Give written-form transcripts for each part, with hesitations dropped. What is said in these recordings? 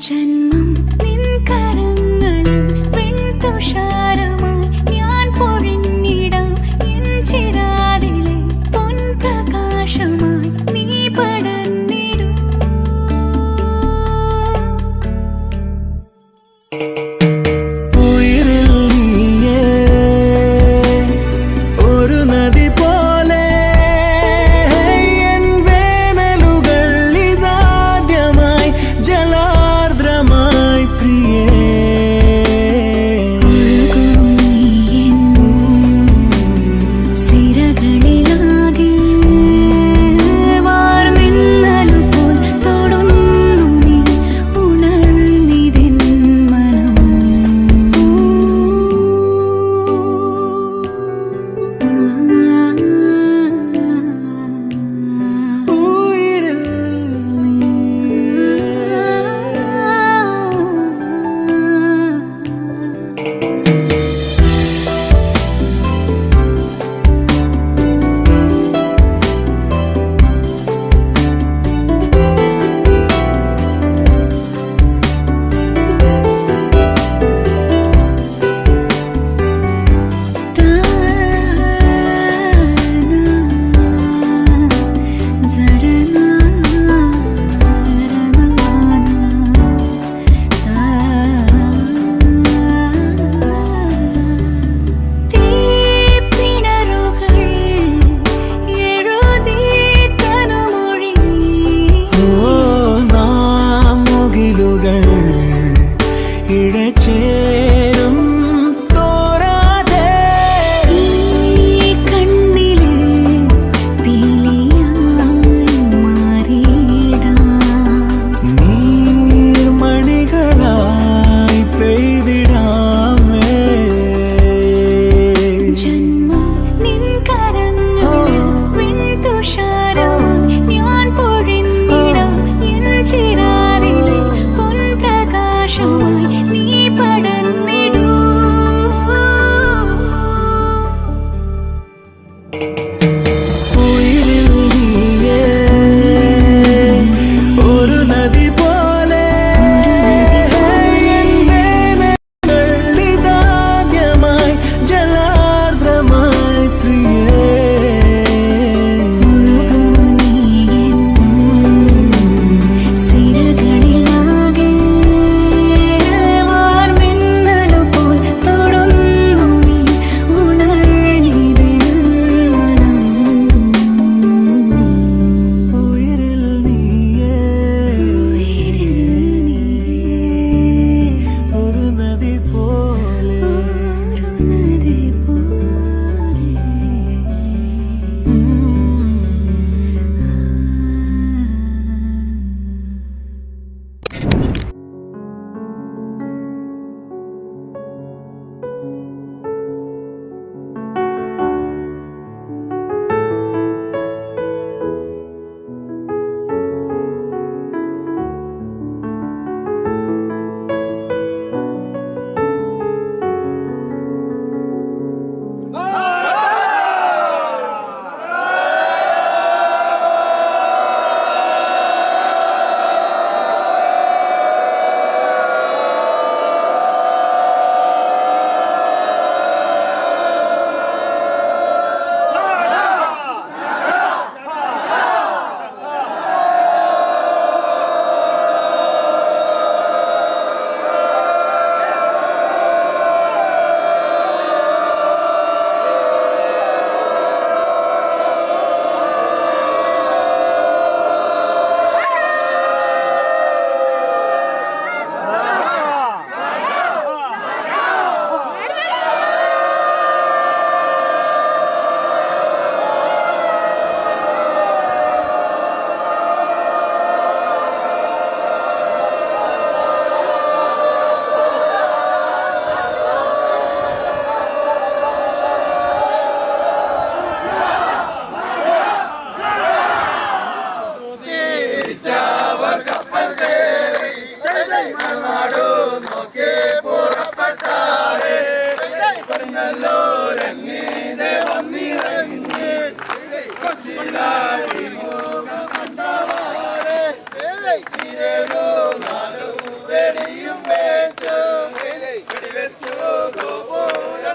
ജന്മം നിൻ കരങ്ങളിൽ വെൺതുഷാരമായി ഞാൻ പൊഴിഞ്ഞിടാം എൻ ചിരാതിലെ പൊൻപ്രകാശമായി നീ പടർന്നിടൂ. ഉയിരിൽ നീയേ ഒരു നദി പോലെ എൻ വേനലുകൾ ഇതാദ്യമായി ജലാർദ്രമായി പ്രിയേ.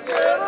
Hey!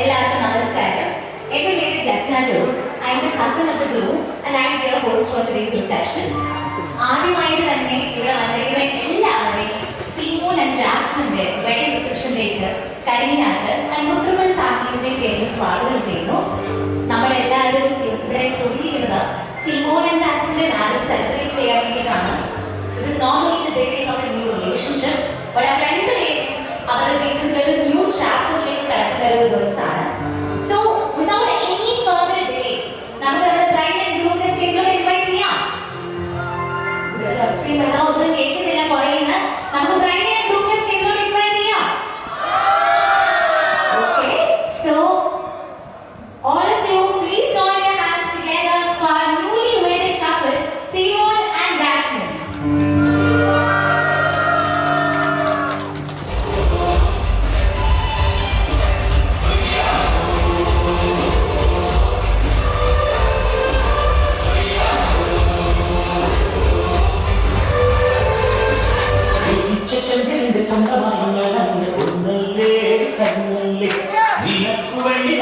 എല്ലാവർക്കും നമസ്കാരം. എൻ്റെ പേര് Jasna Jose. I am the cousin of the groom and I am here host for today's reception. ആദ്യമായിട്ട് തന്നെ ഇവിടെ വന്നിരിക്കുന്ന എല്ലാവരെയും സീമോൻ ആൻഡ് ജാസ്മിന്റെ വെഡിങ് റിസപ്ഷനിലേക്ക് കരിനാട്ട് ആൻഡ് മുത്രമൽ ഫാമിലീസിന്റെ പേരിൽ സ്വാഗതം ചെയ്യുന്നു. നമ്മളെല്ലാവരും ഇവിടെ കൂടിയിരിക്കുന്നത് സീമോൻ ആൻഡ് ജാസ്മിന്റെ മാരേജ് സെലിബ്രേറ്റ് ചെയ്യാൻ വേണ്ടിയിട്ടാണ്. This is not only the beginning of a new relationship, but അവർ രണ്ടുപേരും അവരുടെ ജീവിതത്തിൽ ഒരു ന്യൂ ചാപ്റ്ററിലേക്ക് കടക്കുന്ന ഒരു ദിവസമാണ്. So without any further delay നമുക്ക് നമ്മുടെ ബ്രൈഡ് ആൻഡ് ഗ്രൂമിനെ സ്റ്റേജിലോട്ട് ഇൻവൈറ്റ് ചെയ്യാം. ഒന്നും കേൾക്കുന്നില്ല പറയുന്ന നമുക്ക് ബ്രൈഡ് ആൻഡ് ഗ്രൂമിനെ സ്റ്റേജിലോട്ട് ഇൻവൈറ്റ് ചെയ്യാം. Okay, so all of you please join your hands together for our newly wedded couple Simon and Jasmine. ചന്ദ്രന്റെ ചന്തമായി ഞാൻ ഒന്നല്ലേ കണ്ണല്ലേ നിനക്കു വേണ്ടി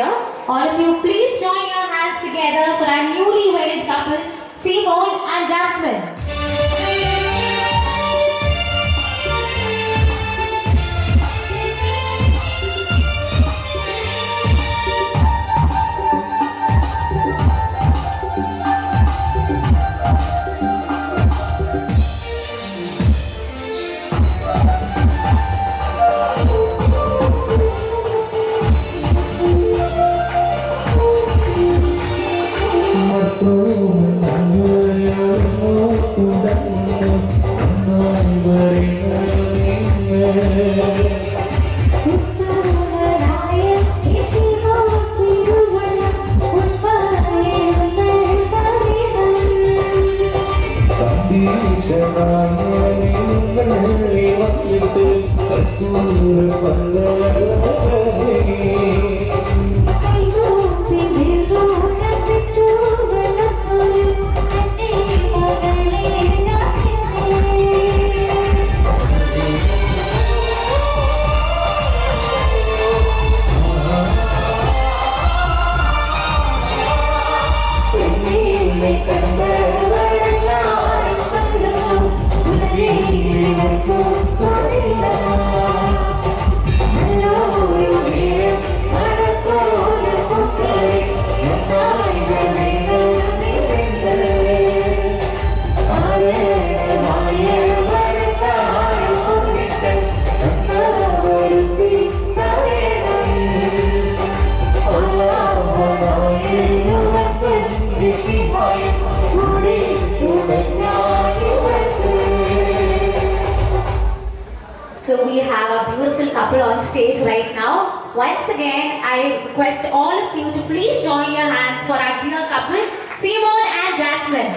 here. All of you, please join your hands together for our newly wedded couple, Simone and Jasmine. So we have a beautiful couple on stage right now. Once again, I request all of you to please join your hands for our dear couple, Simone and Jasmine.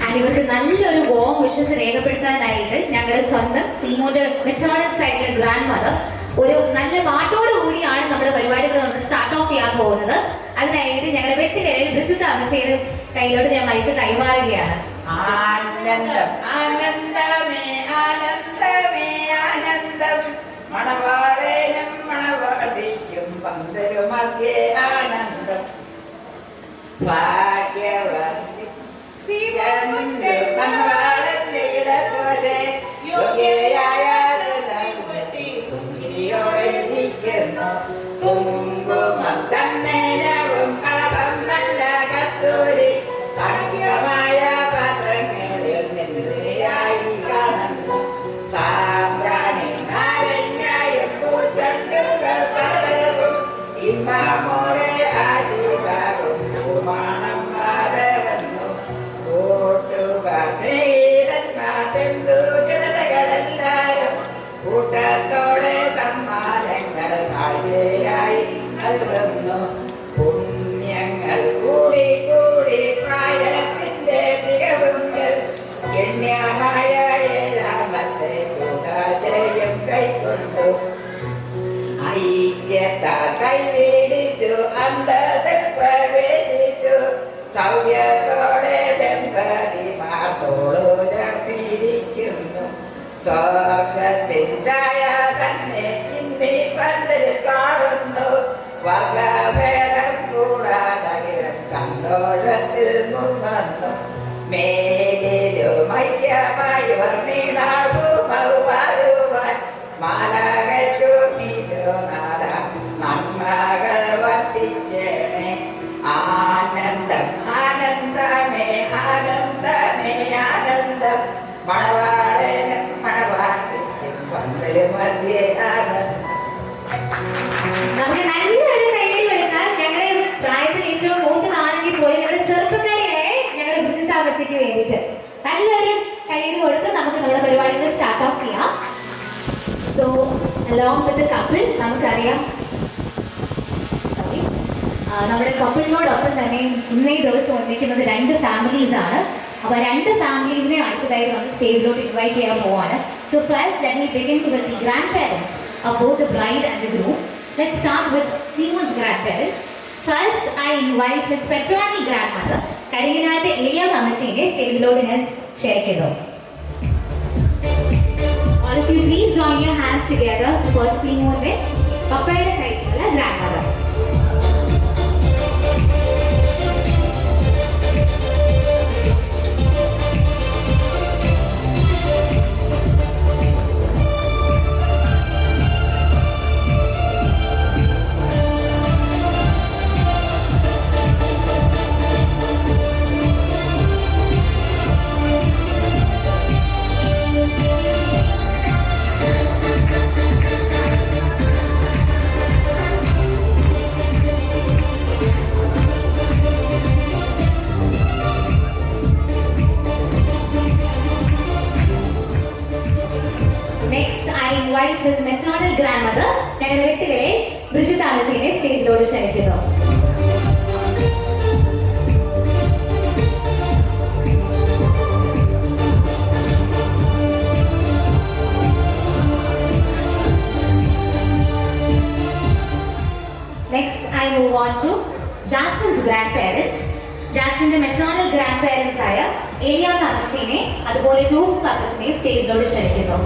And ഇവർക്ക് നല്ലൊരു warm wishes രേഖപ്പെടുത്താനായിട്ട് ഞങ്ങളുടെ സ്വന്തം സീമോന്റെ maternal സൈഡിലെ grand mother ഒരു നല്ല പാട്ടോട് കൂടിയാണ് നമ്മുടെ പരിപാടികൾ നമ്മൾ സ്റ്റാർട്ട് ഓഫ് ചെയ്യാൻ പോകുന്നത്. അതിനായിട്ട് ഞങ്ങളുടെ വെട്ടുകരയിൽ ബ്രിജിത്ത് അമ്മച്ചയുടെ കയ്യിലോട്ട് ഞാൻ മൈക്ക് കൈമാറുകയാണ്. ആനന്ദം ആനന്ദമേ ആനന്ദമേ ആനന്ദം മണവാളനും മണവാളിക്കും പന്തലു മധ്യേ ആനന്ദം ഭാഗ്യവതി മണവാളന്റെ ഇടദോശേ യോഗ്യയായ കുങ്കുമം ചന്ദനവും കളകം നല്ല കസ്തൂരി മായ പാത്രങ്ങളിൽ നിന്നയായി കാണുന്നു സാമ്പ്രാണി നാരങ്ങയും പൂച്ചെണ്ടുകൾ പലതരവും ഇമ്മാമോടെ ആശീസാകും പൂമാണം മാതരുന്നു കൂട്ടുകാർ സ്നേഹിതന്മാരെന്തു ജനതകളെല്ലാരും കൂട്ടത്തോടെ സമ്മാനങ്ങൾ കാഴ്ചയായി നൽകുന്നു പുണ്യങ്ങൾ കൂടി കൂടി പ്രായത്തിന്റെ തികവുങ്ങൾ ഗണ്യമായ ഏഴാമത്തെ കൂടാശയം കൈക്കൊണ്ടു ഐക്യത്താൽ കൈവേടിച്ചു അന്തസ്സിൽ പ്രവേശിച്ചു സൗഖ്യത്തോടെ ദമ്പതിമാർ തോളു ചേർത്തിരിക്കുന്നു സ്വർഗത്തിൻ ഛായ തന്നെ ഇന്നീ പന്തലിൽ കാണുന്നു വർഗഭേദം കൂടാതകിരം സന്തോഷത്തിൽ മുങ്ങുന്നു മേലിലും ഐക്യമായി വർണ്ണീണാകുവാൻ മാലകറ്റു ഈശോനാഥ നന്മകൾ വർഷിക്കണേ ആനന്ദം ആനന്ദമേ ആനന്ദമേ ആനന്ദം മണവാളനും മണവാട്ടിക്കും പന്തലു മധ്യേ ആനന്ദം. നമുക്ക് നല്ലൊരു കൈയടി കൊടുക്കാം. ഞങ്ങളുടെ പ്രായത്തിൽ ഏറ്റവും മൂത്തതാണെങ്കിൽ പോലും ഞങ്ങളുടെ ചെറുപ്പക്കാരെ ഞങ്ങളുടെ ബ്രിജിത്താമ്മച്ചിക്ക് വേണ്ടിയിട്ട് നല്ലൊരു കൈയടി കൊടുത്ത് നമുക്ക് നമ്മുടെ പരിപാടികൾ സ്റ്റാർട്ട് ഓഫ് ചെയ്യാം. സോ അലോങ് വിത്ത് കപ്പിൾ നമുക്കറിയാം നമ്മുടെ കപ്പിളിനോടൊപ്പം തന്നെ ഇന്നേ ദിവസം ഒന്നിക്കുന്നത് രണ്ട് ഫാമിലീസ് ആണ്. അപ്പോൾ രണ്ട് ഫാമിലീസിനെ അടുത്തതായിട്ട് നമ്മൾ സ്റ്റേജിലോട്ട് ഇൻവൈറ്റ് ചെയ്യാൻ പോവാണ്. So first let me begin with the grandparents of both the bride and the groom. Let's start with Simon's grandparents. First, I invite his paternal grandmother, Karinganattu Eliyamma അമ്മച്ചിയെ സ്റ്റേജിലോട്ട് ഞാൻ ക്ഷണിക്കുന്നു. All of you please join your hands together for Simone. പപ്പയുടെ സൈഡിലുള്ള grand mother. Next, I invite his maternal grandmother, ഞങ്ങളുടെ വെട്ടുകളെ ബ്രിജിത്ത് ആലച്ചീനെ സ്റ്റേജിലോട് ക്ഷണിക്കുന്നു. Next, I move on to Jasmine's grandparents. ജാസ്മിന്റെ maternal grandparents ആയ ഏലിയ അമ്മച്ചീനെ അതുപോലെ ജോസഫ് അപ്പച്ചനെ സ്റ്റേജിലോട് ക്ഷണിക്കുന്നു.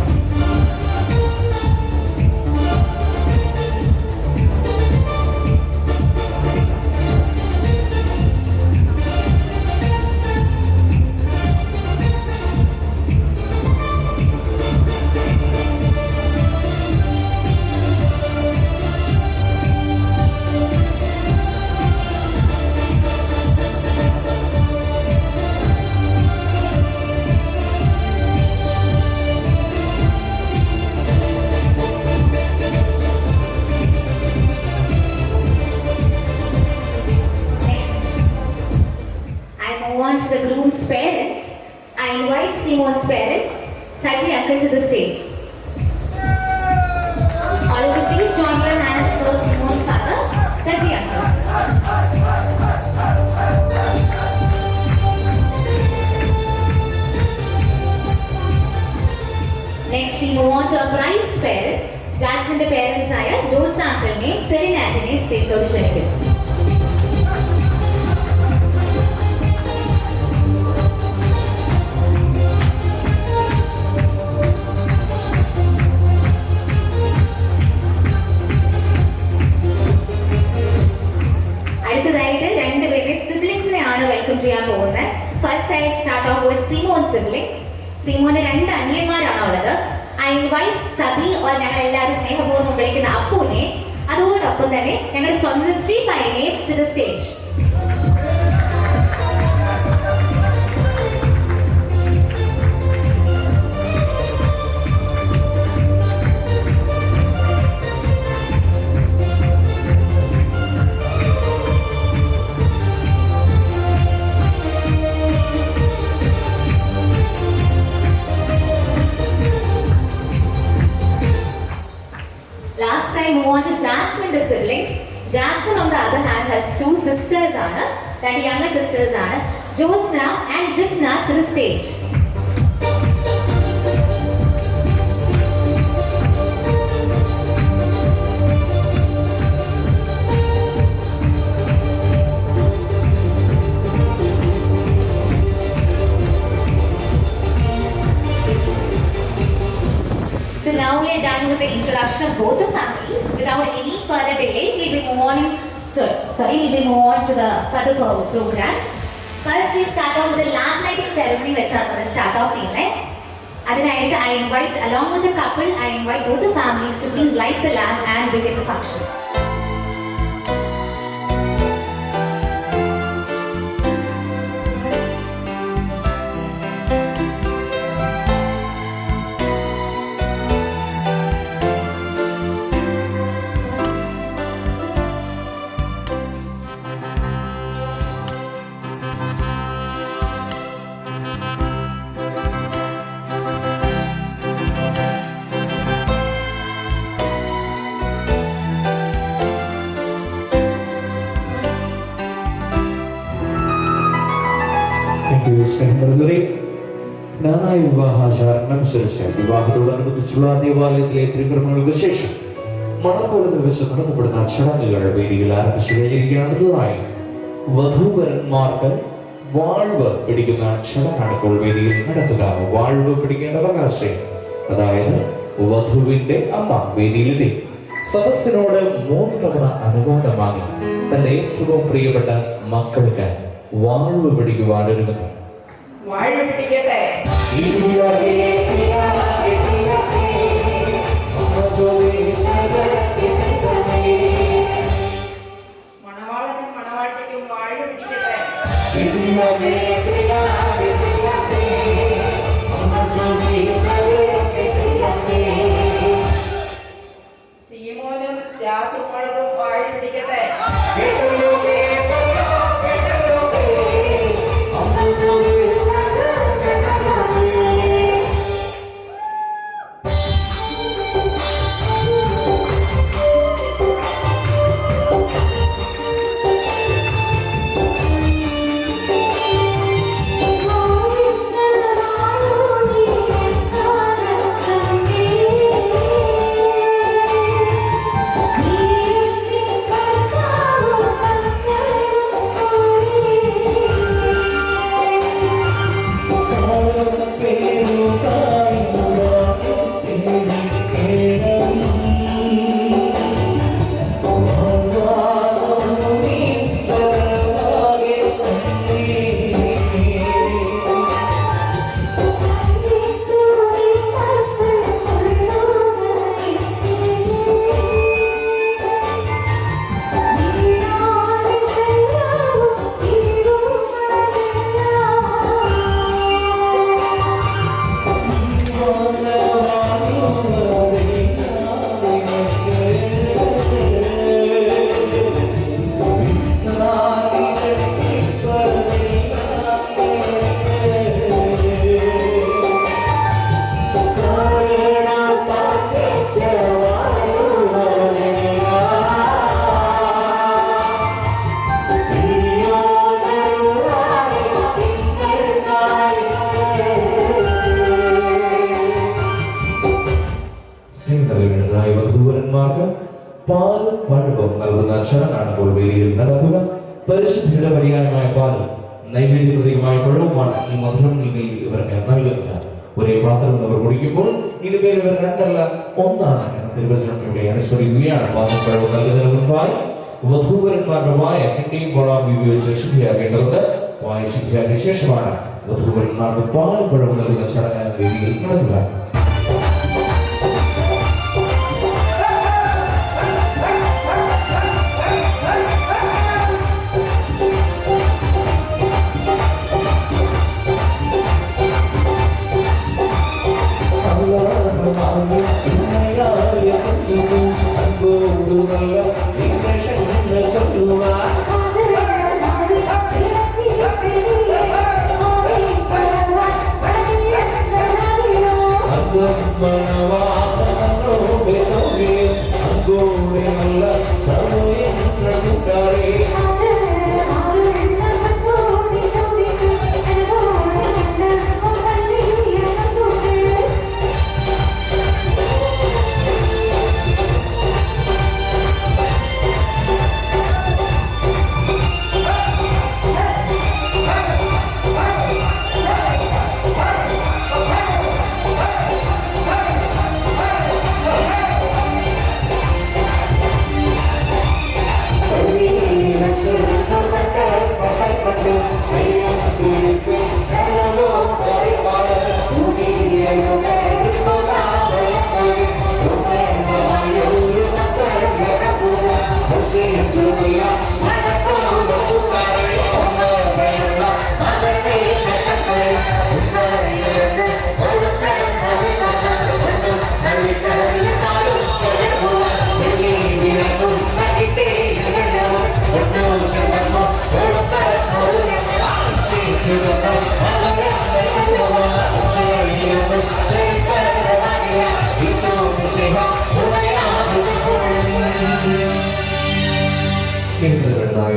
To the groom's parents, I invite Simon's parents, Saji uncle, to the stage. All of you please join your hands for Simon's father, Saji uncle. Next we move on to our bride's parents. Jasmine parents are Joseph uncle name, Selina Anthony, stage to ക്ഷണിക്കുന്നു. അടുത്തതായിട്ട് രണ്ടുപേരെ സിബ്ലിങ്സിനെയാണ് welcome ചെയ്യാൻ പോകുന്നത്. First I start off with Simon siblings. സിമോന് 2 അനിയന്മാരാണ് ഉള്ളത്. I invite സബി, ഞങ്ങൾ എല്ലാവരും സ്നേഹപൂർവ്വം വിളിക്കുന്ന അപ്പുവിനെ, അതോടൊപ്പം തന്നെ ഞങ്ങളുടെ സ്വന്തം സ്റ്റീഫൈനെ to the stage. Last time move on to Jasmine the siblings. Jasmine on the other hand has 2 sisters that younger sisters Josna and Jisna to the stage. So now we are done with the introduction of both the families. Without any further delay, we'll be moving on to the further programs. First, we start off with the lamp lighting ceremony, which are going to start off in there. I invite, along with the couple, I invite both the families to please light the lamp and begin the function. Knanaya വിവാഹാചാരങ്ങളനുസരിച്ച് വിവാഹത്തോടനുബന്ധിച്ചുള്ള ദേവാലയത്തിലെ തിരുക്കർമ്മങ്ങൾക്ക് ശേഷം മണക്കോലത്തിൽ വെച്ച് നടത്തപ്പെടുന്ന ചടങ്ങുകൾ വേദിയിൽ ആരംഭിച്ചു കഴിഞ്ഞിരിക്കുകയാണെന്നതായി വധൂവരന്മാർക്ക് വാൾവ് പിടിക്കുന്ന ചടങ്ങാണ് ഇപ്പോൾ വേദിയിൽ നടക്കുക. വാൾവ് പിടിക്കേണ്ട അവകാശം, അതായത് വധുവിന്റെ അമ്മ വേദിയിലെത്തി സദസ്സിനോട് 3 തവണ അനുവാദം വാങ്ങി തന്റെ ഏറ്റവും പ്രിയപ്പെട്ട മക്കൾക്ക് വാഴ്വ് പിടിക്കുവാൻ ഒരുങ്ങുന്നു. വാഴ പിടിക്കട്ടെ. മണവാളനും മണവാട്ടിക്കും വാഴ പിടിക്കട്ടെ. സീമോനും രാസുമോൾക്കും വാഴ പിടിക്കട്ടെ. വധൂവരന്മാർക്ക് പാലും പഴവും നൽകുന്ന ചടങ്ങാണ് ഇപ്പോൾ വേദിയിൽ നടക്കുക. പരിശുദ്ധിയുടെ പര്യായമായ പാലും നൈവേദ്യ പ്രതീകമായ പഴവുമാണ് ഈ മധുരങ്ങളിൽ ഇവർക്ക് നൽകുന്നത്. ഒരേ പാത്രം അവർ കുടിക്കുമ്പോൾ ഇരുപേർ ഇവർ രണ്ടല്ല ഒന്നാണ് എന്ന തിരുവചനം ഇവിടെ അനുസ്മരിക്കുകയാണ്. പാലും പഴവും നൽകുന്നതിന് മുൻപായി വധൂവരന്മാരുടെ വായ കിട്ടിയും കൊള്ളാം ഉപയോഗിച്ച് ശുദ്ധിയാക്കേണ്ടതുണ്ട്. വായ ശുദ്ധിയാക്കിയ ശേഷമാണ് വധൂവരന്മാർക്ക് പാലും പഴവും നൽകുന്ന ചടങ്ങ് വേദിയിൽ നടത്തുക.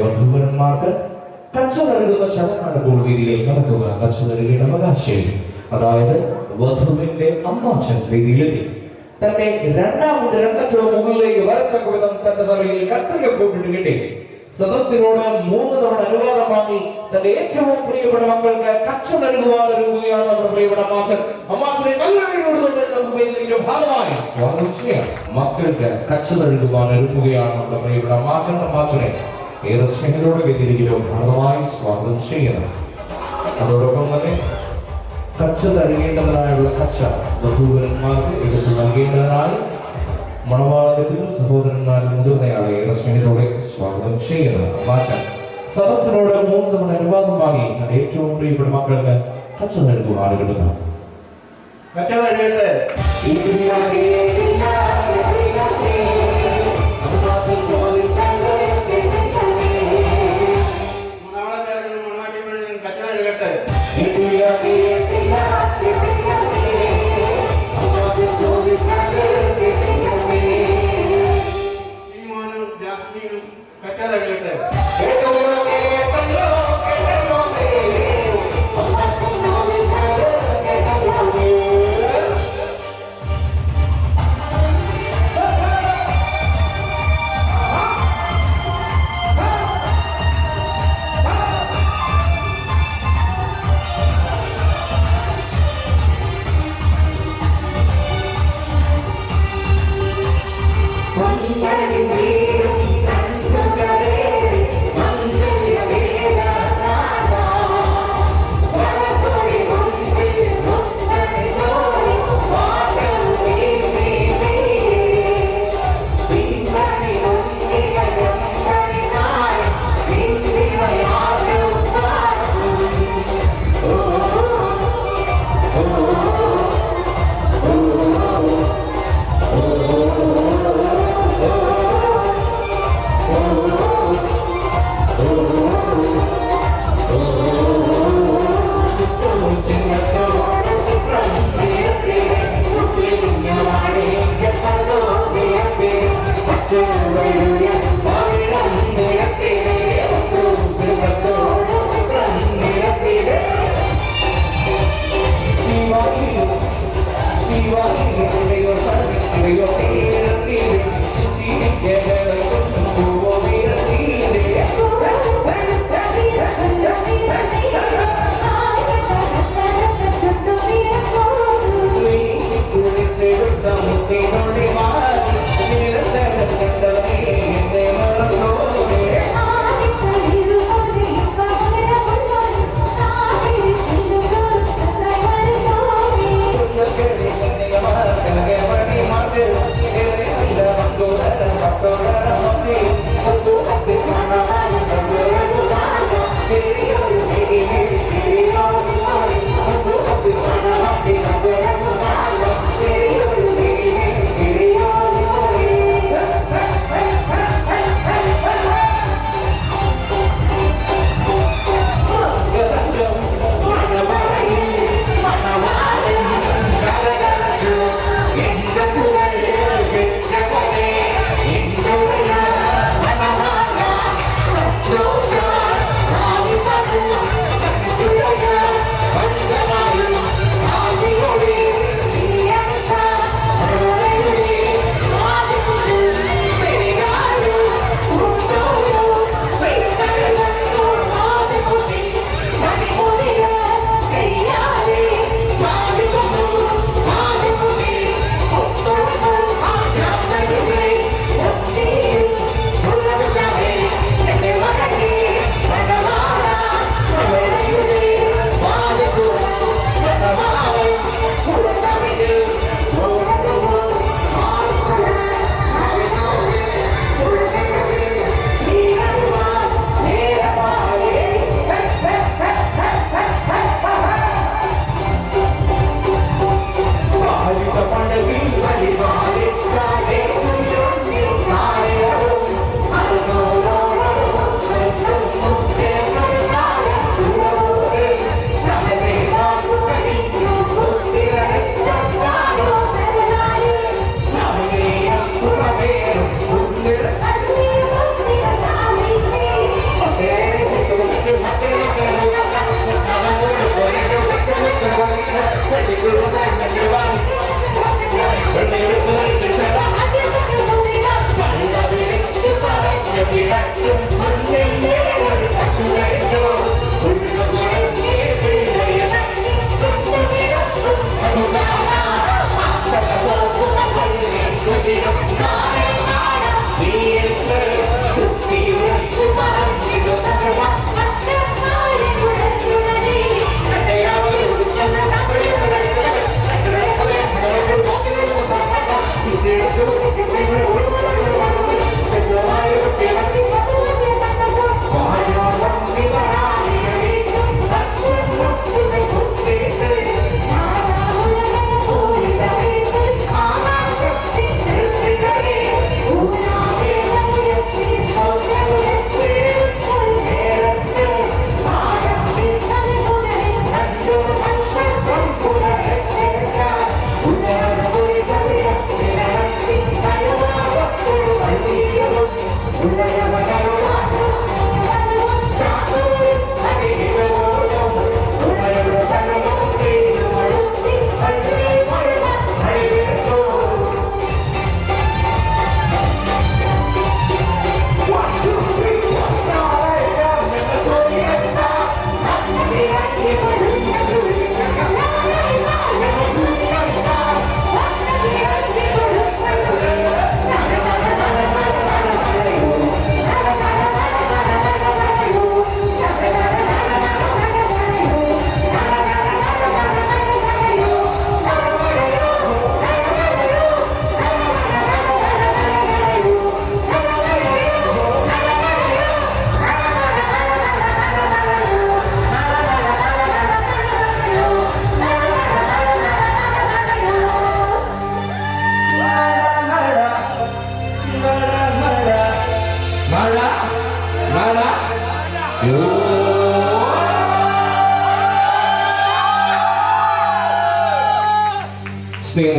വധൂവരന്മാർക്ക് കച്ച നൽകുന്ന ചടങ്ങാണ് ഇപ്പോൾ വേദിയിൽ നടക്കുക. കച്ച നൽകിയുടെ അവകാശം, അതായത് വധുവിന്റെ അമ്മാച്ചൻ വേദിയിലെത്തി തന്റെ രണ്ടറ്റവും മുകളിലേക്ക് വരത്തക്ക വിധം തന്റെ തലയിൽ കത്രിക പോയിട്ട് കിട്ടി. സദസ്സിനോട് 3 തവണ അനുവാദം വാങ്ങി തന്റെ ഏറ്റവും പ്രിയപ്പെട്ട മക്കൾക്ക് കച്ച നൽകുവാൻ ഒരുങ്ങുകയാണ് നമ്മുടെ പ്രിയപ്പെട്ട അമ്മാച്ചൻ. അമ്മാച്ചനെ നല്ല കൈ കൊടുത്തുകൊണ്ട് നമുക്ക് വേദിയുടെ ഭാഗമായി സ്വാഗതം ചെയ്യാം. മക്കൾക്ക് കച്ച നൽകുവാൻ ഒരുക്കുകയാണ് നമ്മുടെ പ്രിയപ്പെട്ട അമ്മാച്ചനെ ഏറെ സ്നേഹത്തോടെ വ്യതിരിക്കലും ഭാഗമായി സ്വാഗതം ചെയ്യുന്നു. അതോടൊപ്പം തന്നെ കച്ച തഴുകേണ്ടതിനായുള്ള കച്ച ബഹുവരന്മാർക്ക് എടുത്തു നൽകേണ്ടതിനായി മണവാളത്തിൽ സഹോദരന്മാരിൽ മുതിർന്നയാളെ ഏറെ സ്നേഹത്തോടെ സ്വാഗതം ചെയ്യുന്നു. അമ്മാച്ചൻ സദസ്സിനോട് 3 തവണ അനുവാദം വാങ്ങി ഏറ്റവും പ്രിയപ്പെട്ട മക്കൾക്ക് കച്ച നൽകുവാൻ കിട്ടുന്നു. Mark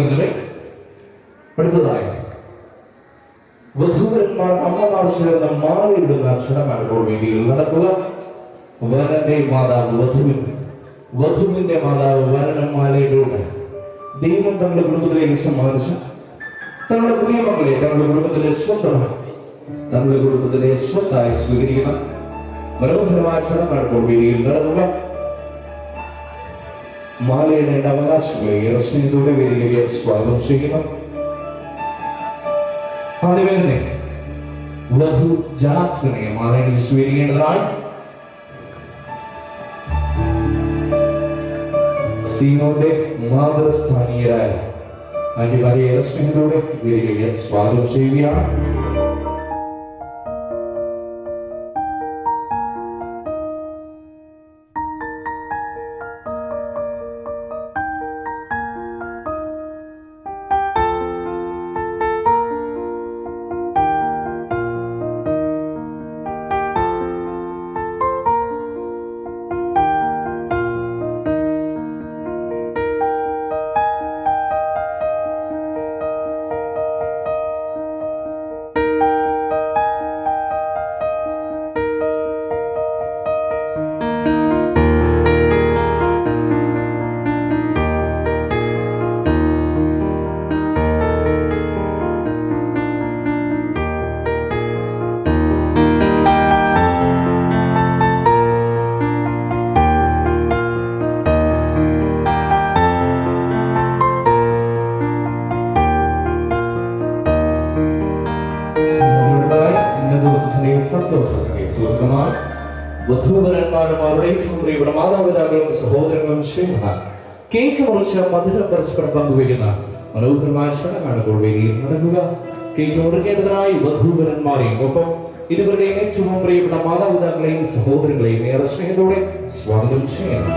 സ്നേഹിതരെ, അടുത്തതായി വധൂവരന്മാർ അമ്മമാർ ചേർന്ന് മാലയിടുന്ന ചടങ്ങാണ് ഇപ്പോൾ വേദിയിൽ നടക്കുക. വരന്റെ മാതാവ് വധുവിന്, വധുവിന്റെ മാതാവ് വരനും മാലയിടുക. ദൈവം തങ്ങളുടെ കുടുംബത്തിലേക്ക് സമ്മാനിച്ച തങ്ങളുടെ പുതിയ മക്കളെ തങ്ങളുടെ കുടുംബത്തിലെ സ്വത്തായി സ്വീകരിക്കുന്ന മനോഹരമായ ചടങ്ങാണ് ഇപ്പോൾ വേദിയിൽ നടക്കുക. മാലയുടെ അവകാശങ്ങളെ സ്നേഹത്തോടെ വേദിയിലേക്ക് സ്വാഗതം ചെയ്യുന്നു. ആദ്യമേ തന്നെ വധു ജാസ്മിനെ മാലയിൽ സ്വീകരിക്കേണ്ടതാണ്. സീമോന്റെ മാതൃസ്ഥാനീയരായ അന്യഭാര്യ സ്നേഹത്തോടെ വേദിയിലേക്ക് സ്വാഗതം ചെയ്യുകയാണ്. സൂചകമായി വധൂവരന്മാരും അവരുടെ ഏറ്റവും പ്രിയപ്പെട്ട മാതാപിതാക്കളും സഹോദരങ്ങളും ശ്രീമണ കേക്ക് മുറിച്ച് മധുരം പരസ്പരം പങ്കുവയ്ക്കുന്ന മനോഹരമായ ചടങ്ങാണ് ഇപ്പോൾ വേദിയിൽ നടക്കുക. കേക്ക് മുറിക്കേണ്ടതിനായി വധൂവരന്മാരെയും ഒപ്പം ഇരുവരുടെയും ഏറ്റവും പ്രിയപ്പെട്ട മാതാപിതാക്കളെയും സഹോദരങ്ങളെയും ഏറെ സ്നേഹത്തോടെ സ്വാഗതം ചെയ്യുന്നു.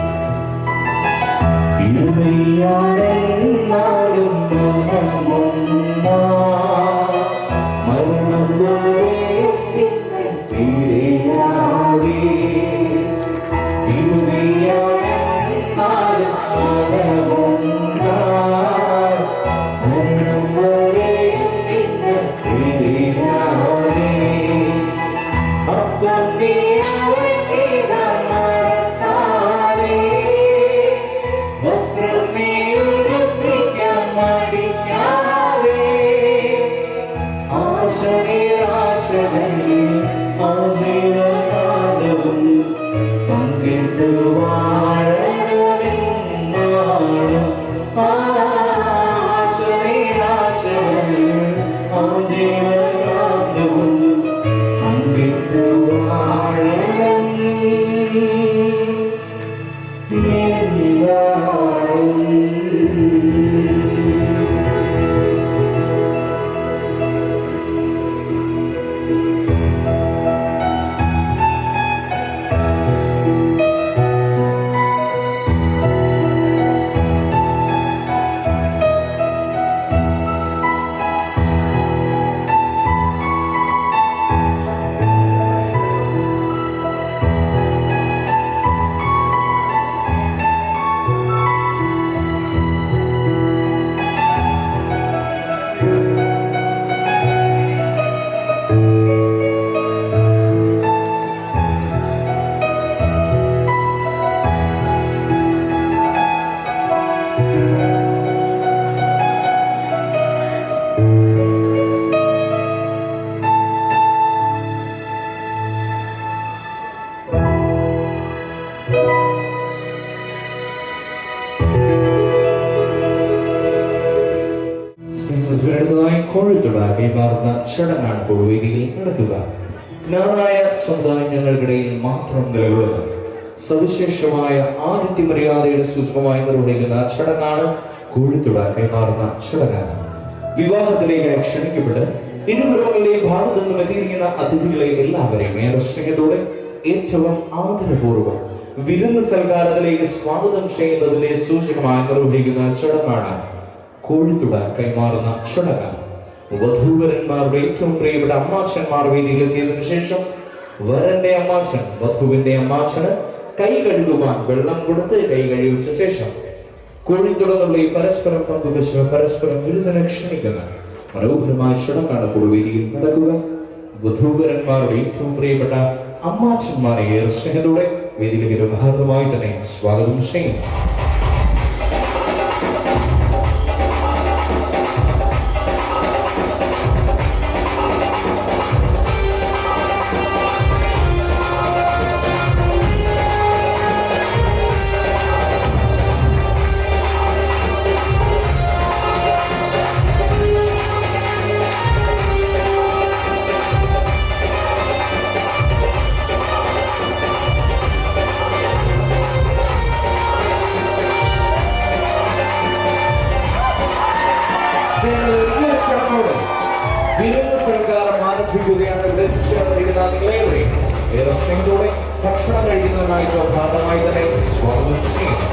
കൈമാറുന്ന ചടങ്ങാണ് ഇപ്പോൾ വേദിയിൽ നടക്കുക. ജ്ഞാനായ സമുദായങ്ങൾക്കിടയിൽ മാത്രം നിലകൊള്ളുന്ന സവിശേഷമായ ആതിഥ്യ മര്യാദയുടെ സൂചകമായി നിർവഹിക്കുന്ന ചടങ്ങാണ് കോഴിത്തുട കൈമാറുന്ന ചടങ്ങ്. വിവാഹത്തിലേക്ക് ക്ഷണിക്കപ്പെട്ട് ഇരുകുടുംബങ്ങളുടെയും ഭാഗത്തു നിന്നും എത്തിയിരിക്കുന്ന അതിഥികളെ എല്ലാവരെയും ഏറെ സ്നേഹത്തോടെ ഏറ്റവും ആദരപൂർവ്വം വിരുന്ന് സൽക്കാരത്തിലേക്ക് സ്വാഗതം ചെയ്യുന്നതിനെ സൂചകമായി നിർവഹിക്കുന്ന ചടങ്ങാണ് കോഴിത്തുട കൈമാറുന്ന ചടങ്ങ്. വധൂവരന്മാരുടെ ഏറ്റവും പ്രിയപ്പെട്ട അമ്മാച്ചന്മാർ വേദിയിലെത്തിയതിനു ശേഷം വരന്റെ അമ്മാച്ചൻ വധുവിന്റെ അമ്മാച്ചന് കൈ കഴുകുവാൻ വെള്ളം കൊടുത്ത് കൈ കഴിവിച്ച ശേഷം കോഴിത്തുടർന്നുള്ള ഈ പരസ്പരം പങ്കുവെച്ച് പരസ്പരം വിരുന്നിനെ ക്ഷണിക്കുന്ന മനോഹരമായ ചടങ്ങാണ് ഇപ്പോൾ വേദിയിൽ നടക്കുക. വധൂവരന്മാരുടെ ഏറ്റവും പ്രിയപ്പെട്ട അമ്മാച്ചന്മാരെ ഏറെ സ്നേഹത്തോടെ വേദിയിലേക്ക് ഹാർദമായി തന്നെ സ്വാഗതം ചെയ്യുന്നു. ഭക്ഷണം കഴിക്കുന്നതിനായി ഭാഗമായി തന്നെ സ്വാഗതം ചെയ്യുന്നു.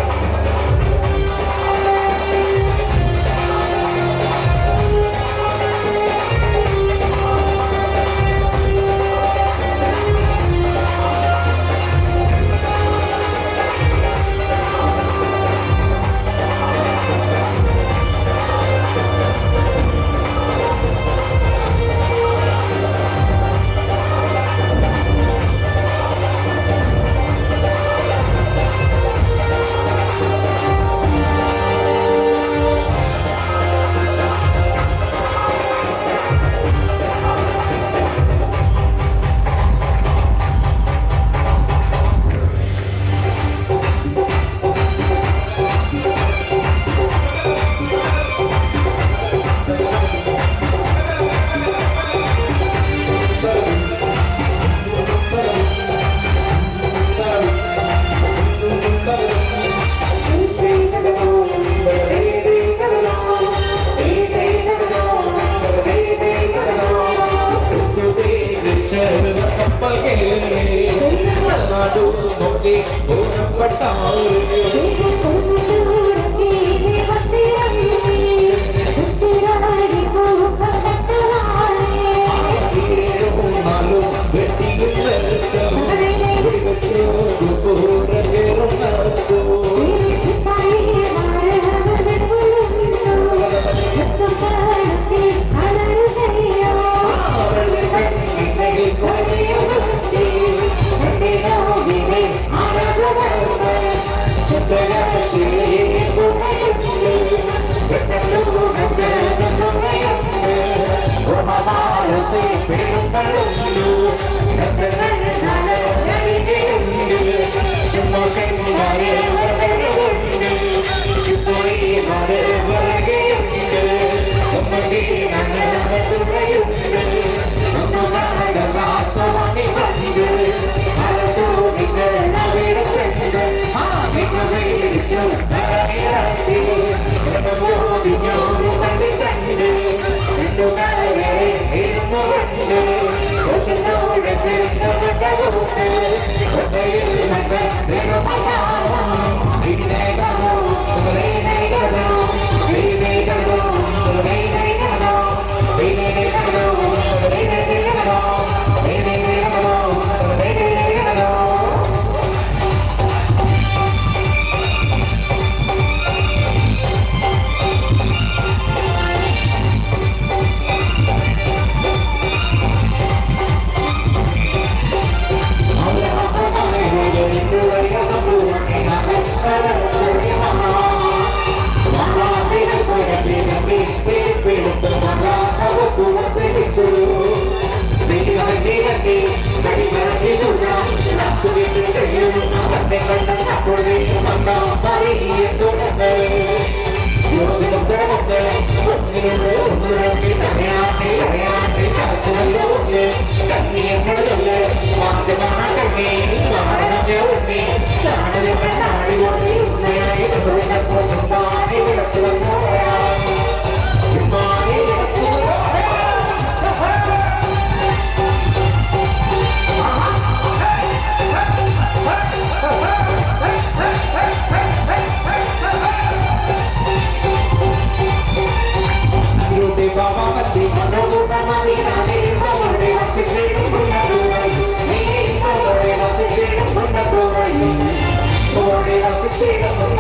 അഭിഷേകം